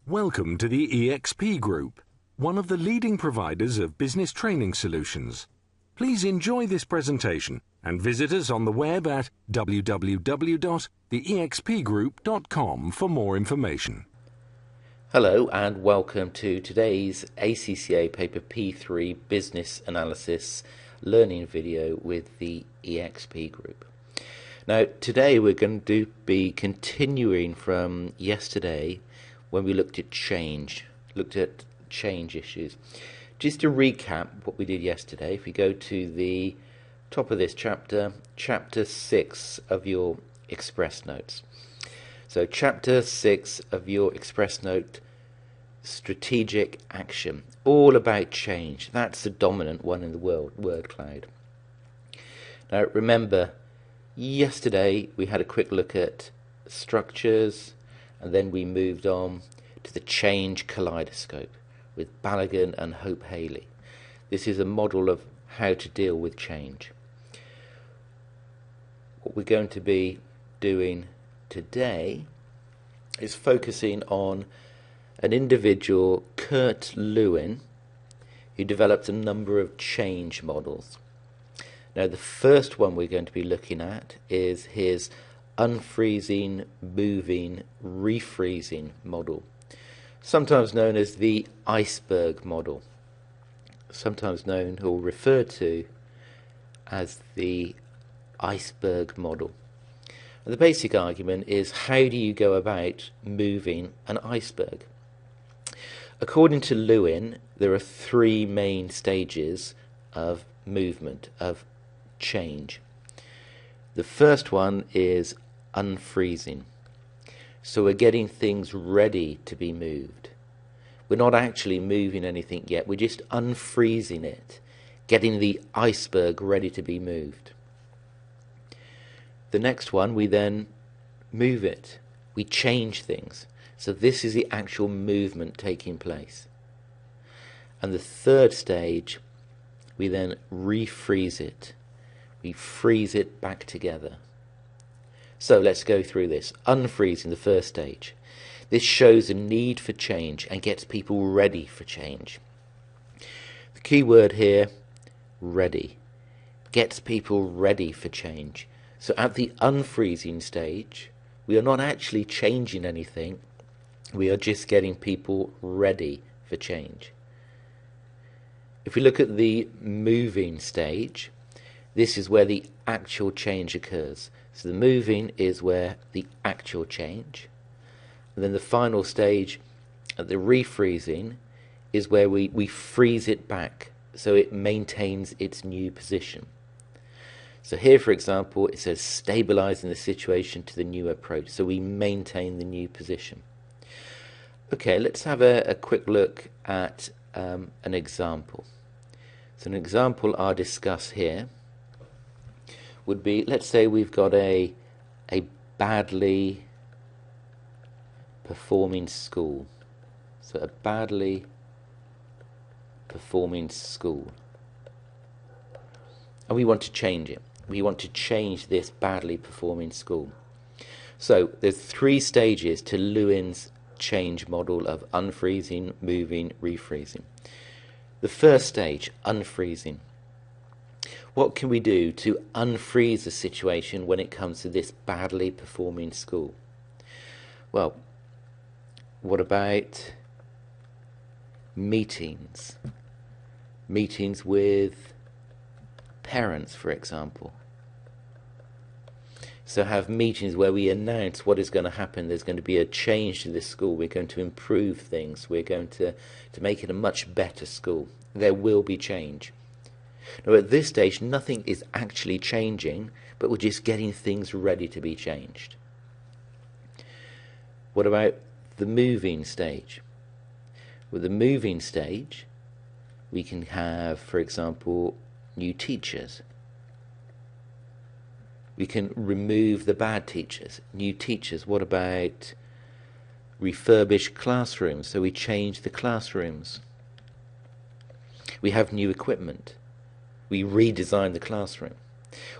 Welcome to the EXP Group, one of the leading providers of business training solutions. Please enjoy this presentation and visit us on the web at www.theexpgroup.com for more information. Hello and welcome to today's ACCA Paper P3 Business Analysis learning video with the EXP Group. Now today we're going to be continuing from yesterday when we looked at change issues. Just to recap what we did yesterday, if we go to the top of this chapter, chapter 6 of your Express Notes. So chapter 6 of your Express Note, strategic action, all about change. That's the dominant one in the word cloud. Now remember, yesterday we had a quick look at structures, and then we moved on to the change kaleidoscope with Balogun and Hope Haley. This is a model of how to deal with change. What we're going to be doing today is focusing on an individual, Kurt Lewin, who developed a number of change models. Now the first one we're going to be looking at is his unfreezing, moving, refreezing model, sometimes known as the iceberg model, sometimes known or referred to as the iceberg model. And the basic argument is, how do you go about moving an iceberg? According to Lewin, there are three main stages of movement, of change. The first one is unfreezing. So we're getting things ready to be moved. We're not actually moving anything yet, we're just unfreezing it, getting the iceberg ready to be moved. The next one, we then move it. We change things. So this is the actual movement taking place. And the third stage, we then refreeze it. We freeze it back together. So let's go through this. Unfreezing, the first stage. This shows a need for change and gets people ready for change. The key word here, ready. Gets people ready for change. So at the unfreezing stage, we are not actually changing anything. We are just getting people ready for change. If we look at the moving stage, this is where the actual change occurs. So the moving is where the actual change. And then the final stage, at the refreezing, is where we freeze it back so it maintains its new position. So here, for example, it says stabilizing the situation to the new approach. So we maintain the new position. Okay, let's have a quick look at an example. So an example I'll discuss here would be, let's say we've got a badly performing school. So a badly performing school. And we want to change it. We want to change this badly performing school. So there's three stages to Lewin's change model of unfreezing, moving, refreezing. The first stage, unfreezing. What can we do to unfreeze a situation when it comes to this badly performing school? Well, what about meetings? Meetings with parents, for example. So have meetings where we announce what is going to happen. There's going to be a change to this school. We're going to improve things. We're going to make it a much better school. There will be change. Now at this stage, nothing is actually changing, but we're just getting things ready to be changed. What about the moving stage? With the moving stage, we can have, for example, new teachers. We can remove the bad teachers, new teachers. What about refurbished classrooms? So we change the classrooms. We have new equipment. We redesign the classroom.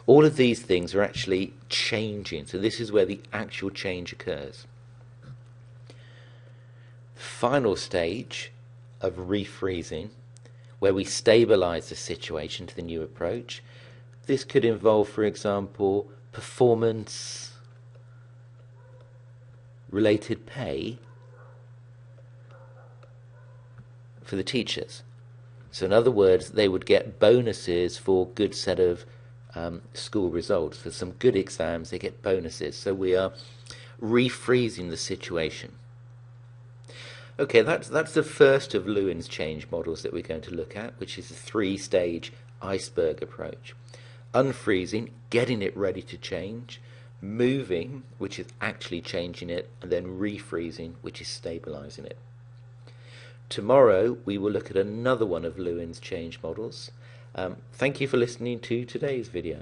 All of these things are actually changing. So this is where the actual change occurs. Final stage of refreezing, where we stabilize the situation to the new approach. This could involve, for example, performance related pay for the teachers. So in other words, they would get bonuses for good set of school results. For some good exams, they get bonuses. So we are refreezing the situation. Okay, that's the first of Lewin's change models that we're going to look at, which is a 3-stage iceberg approach. Unfreezing, getting it ready to change. Moving, which is actually changing it. And then refreezing, which is stabilizing it. Tomorrow we will look at another one of Lewin's change models. Thank you for listening to today's video.